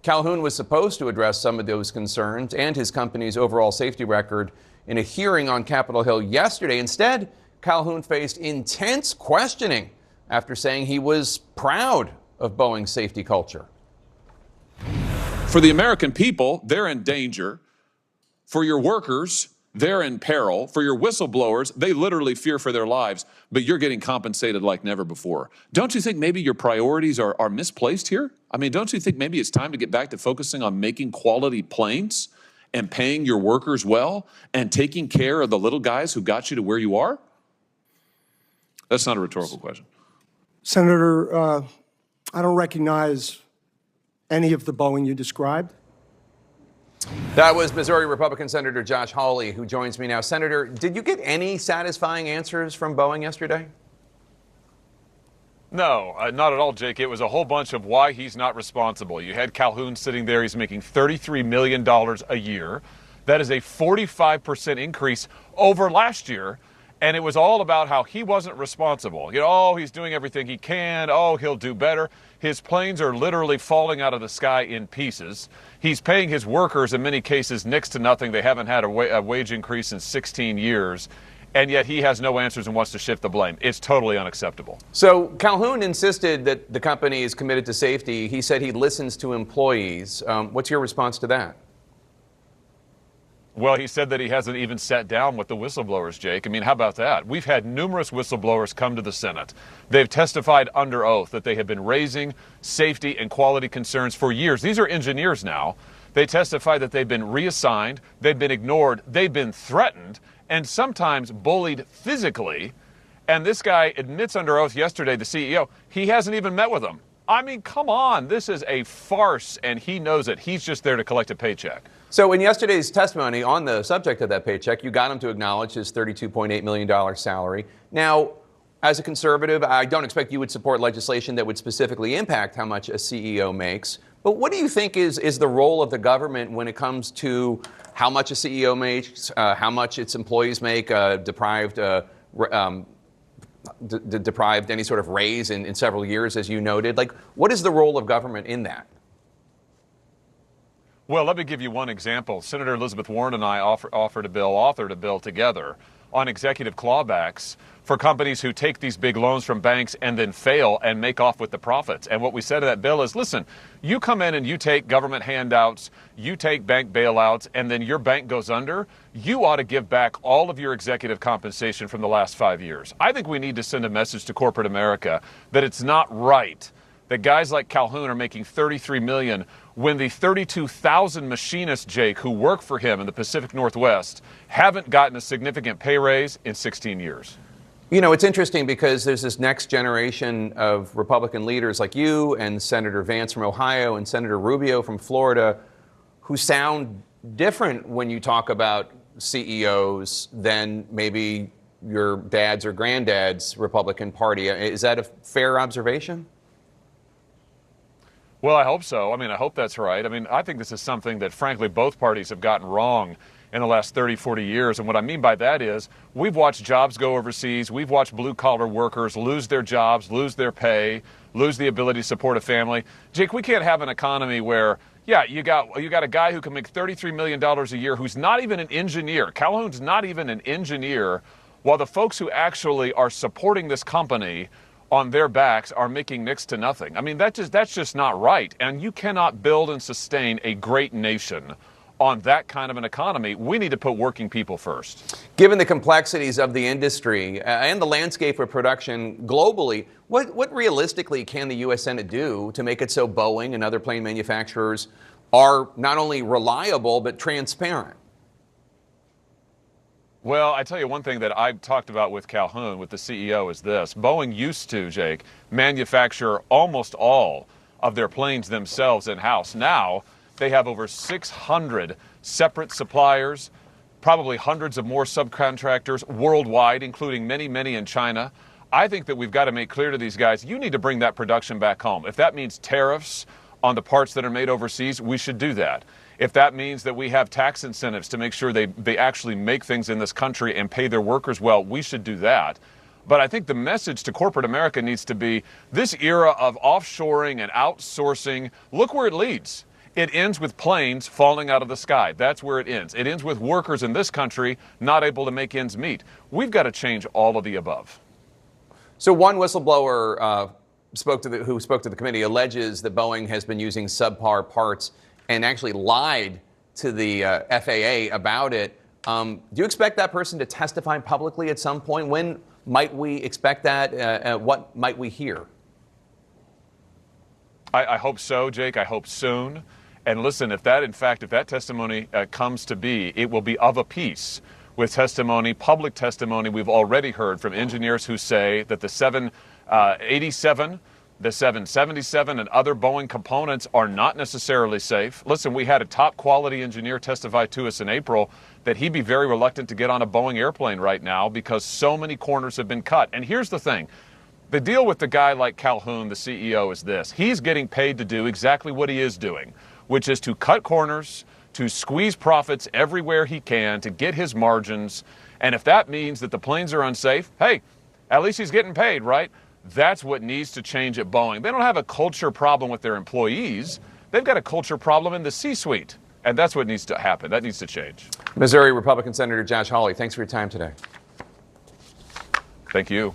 Calhoun was supposed to address some of those concerns and his company's overall safety record in a hearing on Capitol Hill yesterday. Instead, Calhoun faced intense questioning after saying he was proud of Boeing's safety culture. For the American people, they're in danger. For your workers, they're in peril. For your whistleblowers, they literally fear for their lives, but you're getting compensated like never before. Don't you think maybe your priorities are misplaced here? I mean, don't you think maybe it's time to get back to focusing on making quality planes and paying your workers well and taking care of the little guys who got you to where you are? That's not a rhetorical question. Senator, I don't recognize any of the Boeing you described. That was Missouri Republican Senator Josh Hawley, who joins me now. Senator, did you get any satisfying answers from Boeing yesterday? No, not at all, Jake. It was a whole bunch of why he's not responsible. You had Calhoun sitting there. He's making $33 million a year. That is a 45% increase over last year. And it was all about how he wasn't responsible. You know, oh, he's doing everything he can. Oh, he'll do better. His planes are literally falling out of the sky in pieces. He's paying his workers, in many cases, next to nothing. They haven't had a wage increase in 16 years. And yet he has no answers and wants to shift the blame. It's totally unacceptable. So Calhoun insisted that the company is committed to safety. He said he listens to employees. What's your response to that? Well, he said that he hasn't even sat down with the whistleblowers, Jake. I mean, how about that? We've had numerous whistleblowers come to the Senate. They've testified under oath that they have been raising safety and quality concerns for years. These are engineers now. They testify that they've been reassigned, they've been ignored, they've been threatened, and sometimes bullied physically. And this guy admits under oath yesterday, the CEO, he hasn't even met with them. I mean, come on, this is a farce, and he knows it. He's just there to collect a paycheck. So in yesterday's testimony on the subject of that paycheck, you got him to acknowledge his $32.8 million salary. Now, as a conservative, I don't expect you would support legislation that would specifically impact how much a CEO makes. But what do you think is the role of the government when it comes to how much a CEO makes, how much its employees make, deprived any sort of raise in several years, as you noted? Like, what is the role of government in that? Well, let me give you one example. Senator Elizabeth Warren and I authored a bill together on executive clawbacks for companies who take these big loans from banks and then fail and make off with the profits. And what we said in that bill is, listen, you come in and you take government handouts, you take bank bailouts, and then your bank goes under, you ought to give back all of your executive compensation from the last 5 years. I think we need to send a message to corporate America that it's not right that guys like Calhoun are making $33 million when the 32,000 machinists, Jake, who work for him in the Pacific Northwest haven't gotten a significant pay raise in 16 years. You know, it's interesting because there's this next generation of Republican leaders like you and Senator Vance from Ohio and Senator Rubio from Florida who sound different when you talk about CEOs than maybe your dad's or granddad's Republican Party. Is that a fair observation? Well, I hope so. I mean, I hope that's right. I mean, I think this is something that, frankly, both parties have gotten wrong in the last 30, 40 years. And what I mean by that is we've watched jobs go overseas. We've watched blue-collar workers lose their jobs, lose their pay, lose the ability to support a family. Jake, we can't have an economy where, yeah, you got a guy who can make $33 million a year who's not even an engineer. Calhoun's not even an engineer, while the folks who actually are supporting this company on their backs are making next to nothing. I mean, that's just not right. And you cannot build and sustain a great nation on that kind of an economy. We need to put working people first. Given the complexities of the industry and the landscape of production globally, what realistically can the U.S. Senate do to make it so Boeing and other plane manufacturers are not only reliable but transparent? Well, I tell you one thing that I've talked about with Calhoun, with the CEO, is this. Boeing used to, Jake, manufacture almost all of their planes themselves in-house. Now, they have over 600 separate suppliers, probably hundreds of more subcontractors worldwide, including many, many in China. I think that we've got to make clear to these guys, you need to bring that production back home. If that means tariffs on the parts that are made overseas, we should do that. If that means that we have tax incentives to make sure they actually make things in this country and pay their workers well, we should do that. But I think the message to corporate America needs to be this era of offshoring and outsourcing, look where it leads. It ends with planes falling out of the sky. That's where it ends. It ends with workers in this country not able to make ends meet. We've got to change all of the above. So one whistleblower who spoke to the committee alleges that Boeing has been using subpar parts and actually lied to the FAA about it. Do you expect that person to testify publicly at some point? When might we expect that? What might we hear? I hope so, Jake. I hope soon. And listen, if that testimony comes to be, it will be of a piece with testimony, public testimony we've already heard from engineers who say that the 787, the 777, and other Boeing components are not necessarily safe. Listen, we had a top quality engineer testify to us in April that he'd be very reluctant to get on a Boeing airplane right now because so many corners have been cut. And here's the thing. The deal with the guy like Calhoun, the CEO, is this. He's getting paid to do exactly what he is doing, which is to cut corners, to squeeze profits everywhere he can, to get his margins. And if that means that the planes are unsafe, hey, at least he's getting paid, right? That's what needs to change at Boeing. They don't have a culture problem with their employees. They've got a culture problem in the C-suite. And that's what needs to happen. That needs to change. Missouri Republican Senator Josh Hawley, thanks for your time today. Thank you.